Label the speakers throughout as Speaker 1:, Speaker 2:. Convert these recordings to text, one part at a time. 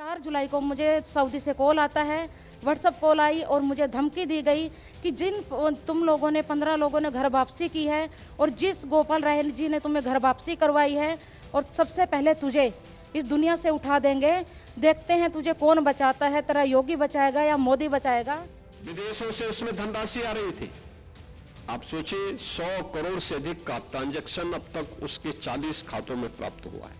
Speaker 1: 4 जुलाई को मुझे सऊदी से कॉल आता है, व्हाट्सअप कॉल आई और मुझे धमकी दी गई कि तुम लोगों ने 15 लोगों ने घर वापसी की है और जिस गोपाल राय जी ने तुम्हें घर वापसी करवाई है और सबसे पहले तुझे इस दुनिया से उठा देंगे, देखते हैं तुझे कौन बचाता है, तेरा योगी बचाएगा या मोदी बचाएगा।
Speaker 2: विदेशों से उसमें धनराशि आ रही थी। आप सोचिए 100 करोड़ से अधिक का ट्रांजैक्शन अब तक उसके 40 खातों में प्राप्त हुआ है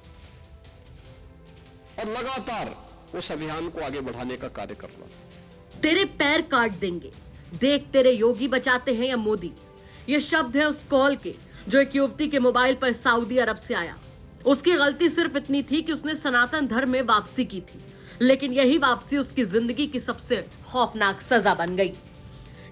Speaker 2: और लगातार उस अभियान को आगे बढ़ाने का कार्य कर रहा है।
Speaker 3: तेरे पैर काट देंगे, देख तेरे योगी बचाते हैं या मोदी। ये शब्द है उस कॉल के जो एक युवती के मोबाइल पर सऊदी अरब से आया। उसकी गलती सिर्फ इतनी थी कि उसने सनातन धर्म में वापसी की थी, लेकिन यही वापसी उसकी जिंदगी की सबसे खौफनाक सजा बन गई।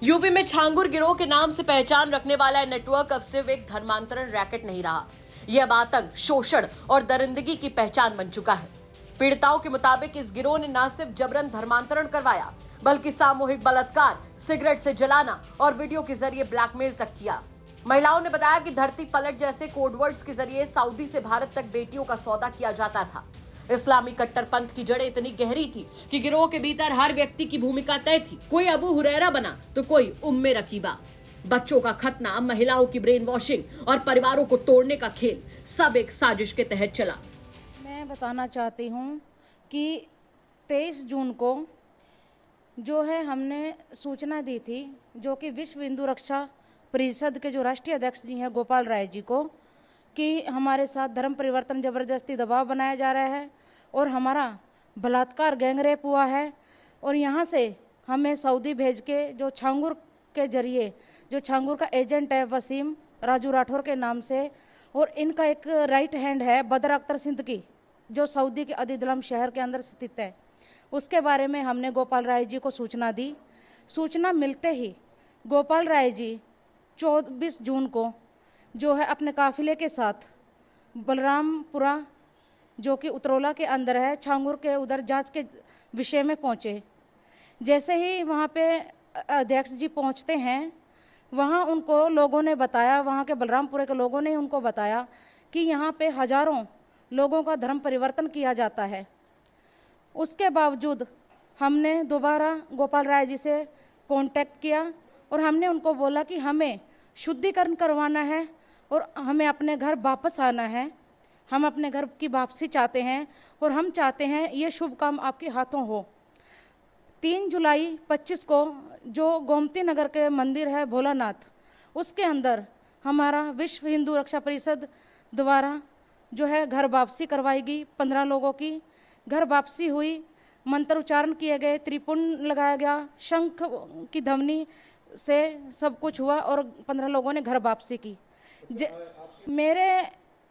Speaker 3: यूपी में छांगुर गिरोह के नाम से पहचान रखने वाला नेटवर्क अब सिर्फ एक धर्मांतरण रैकेट नहीं रहा, यह अब आतंक, शोषण और दरिंदगी की पहचान बन चुका है। पीड़िताओं के मुताबिक इस गिरोह ने न सिर्फ जबरन धर्मांतरण करवाया, बल्कि सामूहिक बलात्कार, सिगरेट से जलाना और वीडियो के जरिए ब्लैकमेल तक किया। महिलाओं ने बताया कि धरती पलट जैसे कोडवर्ड्स के जरिए सऊदी से भारत तक बेटियों का सौदा किया जाता था। इस्लामी कट्टरपंथ की जड़ें इतनी गहरी थी कि गिरोह के भीतर हर व्यक्ति की भूमिका तय थी। कोई अबू हुरैरा बना तो कोई उम्मे रकीबा। बच्चों का खतना, महिलाओं की ब्रेन वॉशिंग और परिवारों को तोड़ने का खेल सब एक साजिश के तहत चला।
Speaker 1: मैं बताना चाहती हूँ कि 23 जून को जो है हमने सूचना दी थी, जो कि विश्व हिंदू रक्षा परिषद के जो राष्ट्रीय अध्यक्ष जी हैं गोपाल राय जी को, कि हमारे साथ धर्म परिवर्तन जबरदस्ती दबाव बनाया जा रहा है और हमारा बलात्कार गैंगरेप हुआ है और यहाँ से हमें सऊदी भेज के जो छांगुर के जरिए, जो छांगुर का एजेंट है वसीम राजू राठौर के नाम से, और इनका एक राइट हैंड है बदर अख्तर सिद्दीकी जो सऊदी के अदीदलम शहर के अंदर स्थित है, उसके बारे में हमने गोपाल राय जी को सूचना दी। सूचना मिलते ही गोपाल राय जी 24 जून को जो है अपने काफिले के साथ बलरामपुरा जो कि उतरौला के अंदर है, छांगुर के उधर जांच के विषय में पहुंचे। जैसे ही वहां पे अध्यक्ष जी पहुंचते हैं, वहां उनको लोगों ने बताया, वहां के बलरामपुरे के लोगों ने उनको बताया कि यहाँ पे हजारों लोगों का धर्म परिवर्तन किया जाता है। उसके बावजूद हमने दोबारा गोपाल राय जी से कांटेक्ट किया और हमने उनको बोला कि हमें शुद्धिकरण करवाना है और हमें अपने घर वापस आना है, हम अपने घर की वापसी चाहते हैं और हम चाहते हैं ये शुभ काम आपके हाथों हो। 3 जुलाई 25 को जो गोमती नगर के मंदिर है भोलानाथ, उसके अंदर हमारा विश्व हिंदू रक्षा परिषद द्वारा जो है घर वापसी करवाई गई। 15 लोगों की घर वापसी हुई, मंत्र उच्चारण किए गए, त्रिपुंड लगाया गया, शंख की ध्वनि से सब कुछ हुआ और 15 लोगों ने घर वापसी की। मेरे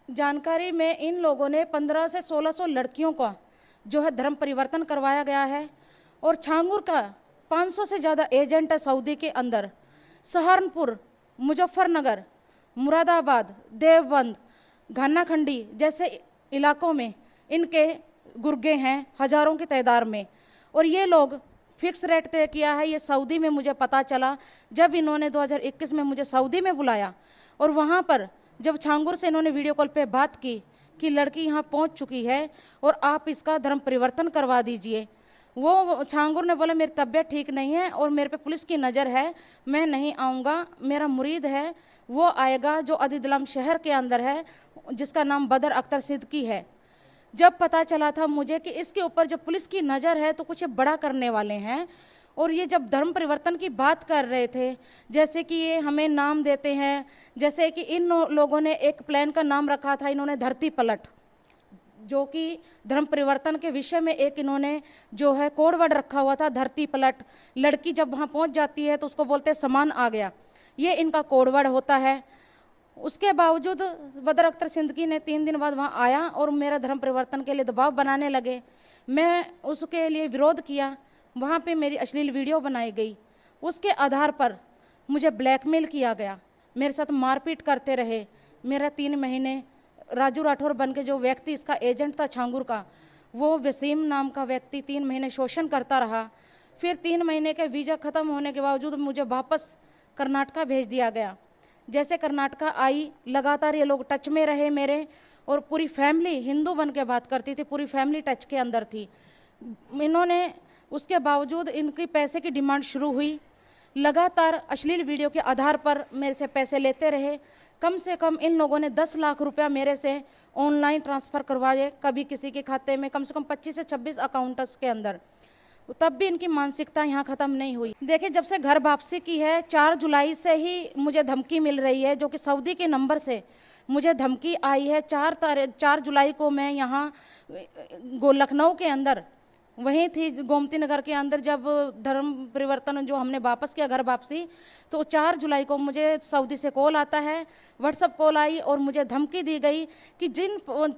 Speaker 1: जानकारी में इन लोगों ने 1500 से 1600 लड़कियों का जो है धर्म परिवर्तन करवाया गया है और छांगुर का 500 से ज़्यादा एजेंट है सऊदी के अंदर। सहारनपुर, मुजफ्फरनगर, मुरादाबाद, देवबंद, घानाखंडी जैसे इलाकों में इनके गुर्गे हैं हजारों की तादाद में और ये लोग फिक्स रेट तय किया है। ये सऊदी में मुझे पता चला जब इन्होंने 2021 में मुझे सऊदी में बुलाया और वहाँ पर जब छांगुर से इन्होंने वीडियो कॉल पे बात की कि लड़की यहाँ पहुँच चुकी है और आप इसका धर्म परिवर्तन करवा दीजिए, वो छांगुर ने बोला मेरी तबीयत ठीक नहीं है और मेरे पे पुलिस की नज़र है, मैं नहीं आऊँगा, मेरा मुरीद है वो आएगा जो अदीदलम शहर के अंदर है जिसका नाम बदर अख्तर सिद्दीकी है। जब पता चला था मुझे कि इसके ऊपर जब पुलिस की नज़र है तो कुछ बड़ा करने वाले हैं और ये जब धर्म परिवर्तन की बात कर रहे थे, जैसे कि ये हमें नाम देते हैं, जैसे कि इन लोगों ने एक प्लान का नाम रखा था इन्होंने धरती पलट, जो कि धर्म परिवर्तन के विषय में एक इन्होंने जो है कोडवर्ड रखा हुआ था धरती पलट। लड़की जब वहाँ पहुँच जाती है तो उसको बोलते समान आ गया, ये इनका कोडवर्ड होता है। उसके बावजूद बदर अख्तर सिद्दीकी ने 3 दिन बाद वहाँ आया और मेरा धर्म परिवर्तन के लिए दबाव बनाने लगे। मैं उसके लिए विरोध किया, वहाँ पे मेरी अश्लील वीडियो बनाई गई, उसके आधार पर मुझे ब्लैकमेल किया गया, मेरे साथ मारपीट करते रहे। मेरा 3 महीने राजू राठौर बन के जो व्यक्ति इसका एजेंट था छांगुर का, वो वसीम नाम का व्यक्ति 3 महीने शोषण करता रहा। फिर 3 महीने के वीज़ा ख़त्म होने के बावजूद मुझे वापस कर्नाटका भेज दिया गया। जैसे कर्नाटका आई, लगातार ये लोग टच में रहे मेरे और पूरी फैमिली हिंदू बन के बात करती थी, पूरी फैमिली टच के अंदर थी। इन्होंने उसके बावजूद इनकी पैसे की डिमांड शुरू हुई। लगातार अश्लील वीडियो के आधार पर मेरे से पैसे लेते रहे। कम से कम इन लोगों ने 10 लाख रुपया मेरे से ऑनलाइन ट्रांसफ़र करवाए, कभी किसी के खाते में, कम से कम 25 से 26 अकाउंट्स के अंदर। तब भी इनकी मानसिकता यहाँ ख़त्म नहीं हुई। देखिए, जब से घर वापसी की है 4 जुलाई से ही मुझे धमकी मिल रही है, जो कि सऊदी के नंबर से मुझे धमकी आई है। 4 जुलाई को मैं यहाँ लखनऊ के अंदर वहीं थी, गोमती नगर के अंदर, जब धर्म परिवर्तन जो हमने वापस किया घर वापसी, तो 4 जुलाई को मुझे सऊदी से कॉल आता है, व्हाट्सअप कॉल आई और मुझे धमकी दी गई कि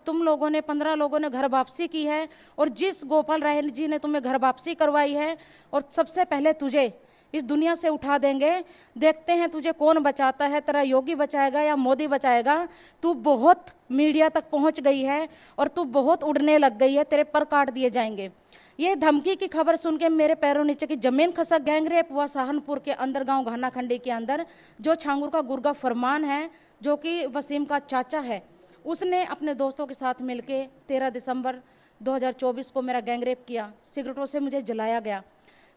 Speaker 1: तुम लोगों ने 15 लोगों ने घर वापसी की है और जिस गोपाल राय जी ने तुम्हें घर वापसी करवाई है, और सबसे पहले तुझे इस दुनिया से उठा देंगे, देखते हैं तुझे कौन बचाता है, तेरा योगी बचाएगा या मोदी बचाएगा। तू बहुत मीडिया तक पहुंच गई है और तू बहुत उड़ने लग गई है, तेरे पर काट दिए जाएंगे। ये धमकी की खबर सुन के मेरे पैरों नीचे की जमीन खसक। गैंगरेप हुआ सहारनपुर के अंदर, गांव घाना खंडी के अंदर। जो छांगुर का गुरगा फरमान है, जो कि वसीम का चाचा है, उसने अपने दोस्तों के साथ मिलके 13 दिसंबर 2024 को मेरा गैंगरेप किया। सिगरेटों से मुझे जलाया गया,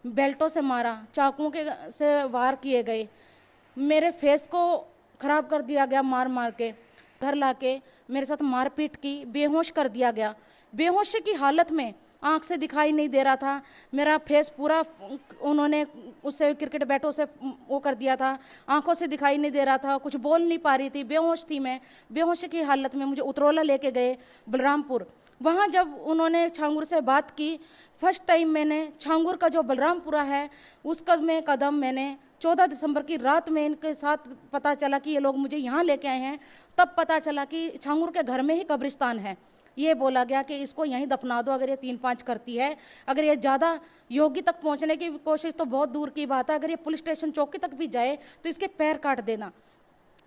Speaker 1: बेल्टों से मारा, चाकुओं के से वार किए गए, मेरे फेस को खराब कर दिया गया मार मार के। घर लाके मेरे साथ मारपीट की, बेहोश कर दिया गया। बेहोशी की हालत में, आंख से दिखाई नहीं दे रहा था, मेरा फेस पूरा उन्होंने उससे क्रिकेट बैटों से वो कर दिया था, आंखों से दिखाई नहीं दे रहा था, कुछ बोल नहीं पा रही थी, बेहोश थी मैं। बेहोशी की हालत में मुझे उतरौला लेके गए बलरामपुर। वहाँ जब उन्होंने छांगुर से बात की, फर्स्ट टाइम मैंने छांगुर का जो बलरामपुरा है उसका में कदम मैंने 14 दिसंबर की रात में इनके साथ पता चला कि ये लोग मुझे यहाँ लेके आए हैं। तब पता चला कि छांगुर के घर में ही कब्रिस्तान है। ये बोला गया कि इसको यहीं दफना दो, अगर ये 3-5 करती है। अगर ये ज़्यादा योगी तक पहुँचने की कोशिश तो बहुत दूर की बात है, अगर ये पुलिस स्टेशन चौकी तक भी जाए तो इसके पैर काट देना,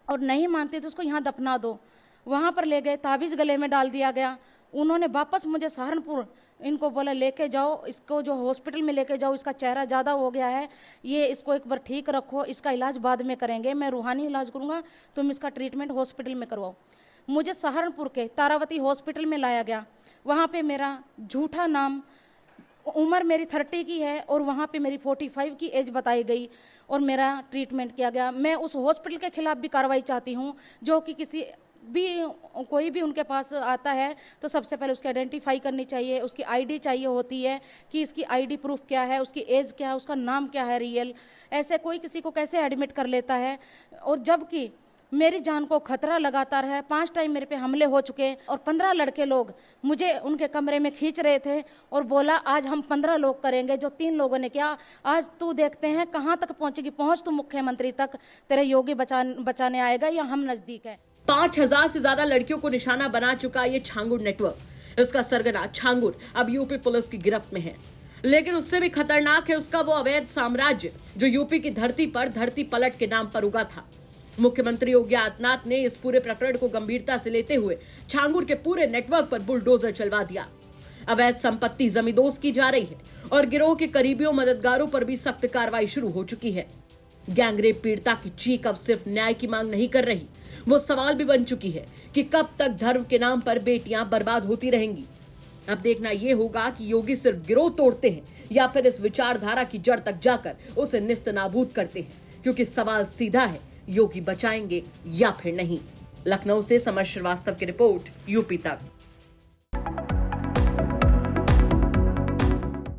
Speaker 1: और नहीं मानती तो उसको यहाँ दफना दो। वहाँ पर ले गए, ताबीज़ गले में डाल दिया गया। उन्होंने वापस मुझे सहारनपुर इनको बोला लेके जाओ, इसको जो हॉस्पिटल में लेके जाओ, इसका चेहरा ज़्यादा हो गया है, ये इसको एक बार ठीक रखो, इसका इलाज बाद में करेंगे, मैं रूहानी इलाज करूँगा, तुम इसका ट्रीटमेंट हॉस्पिटल में करवाओ। मुझे सहारनपुर के तारावती हॉस्पिटल में लाया गया। वहाँ पे मेरा झूठा नाम, उम्र मेरी 30 की है और वहाँ पे मेरी 45 की एज बताई गई और मेरा ट्रीटमेंट किया गया। मैं उस हॉस्पिटल के खिलाफ भी कार्रवाई चाहती हूँ, जो कि कोई भी उनके पास आता है तो सबसे पहले उसकी आइडेंटिफाई करनी चाहिए, उसकी आईडी चाहिए होती है कि इसकी आईडी प्रूफ क्या है, उसकी एज क्या है, उसका नाम क्या है रियल। ऐसे कोई किसी को कैसे एडमिट कर लेता है। और जबकि मेरी जान को खतरा लगातार है, 5 टाइम मेरे पे हमले हो चुके और 15 लड़के लोग मुझे उनके कमरे में खींच रहे थे और बोला आज हम 15 लोग करेंगे, जो 3 लोगों ने किया। आज तू देखते हैं कहाँ तक पहुँचेगी, पहुँच तू मुख्यमंत्री तक, तेरे योगी बचाने आएगा या हम नजदीक है।
Speaker 3: 5000 से ज्यादा लड़कियों को निशाना बना चुका ये छांगुर नेटवर्क। इसका सरगना छांगुर अब यूपी पुलिस की गिरफ्त में है, लेकिन उससे भी खतरनाक है उसका वो अवैध साम्राज्य जो यूपी की धरती पर धरती पलट के नाम पर उगा था। मुख्यमंत्री योगी आदित्यनाथ ने इस पूरे प्रकरण को गंभीरता से लेते हुए छांगुर के पूरे नेटवर्क पर बुलडोजर चलवा दिया। अवैध संपत्ति जमींदोज की जा रही है और गिरोह के करीबियों मददगारों पर भी सख्त कार्रवाई शुरू हो चुकी है। गैंगरेप पीड़िता की चीख अब सिर्फ न्याय की मांग नहीं कर रही, वो सवाल भी बन चुकी है कि कब तक धर्म के नाम पर बेटियां बर्बाद होती रहेंगी। अब देखना यह होगा कि योगी सिर्फ गिरोह तोड़ते हैं या फिर इस विचारधारा की जड़ तक जाकर उसे निस्त नाबूद करते हैं, क्योंकि सवाल सीधा है, योगी बचाएंगे या फिर नहीं। लखनऊ से समर श्रीवास्तव की रिपोर्ट, यूपी तक।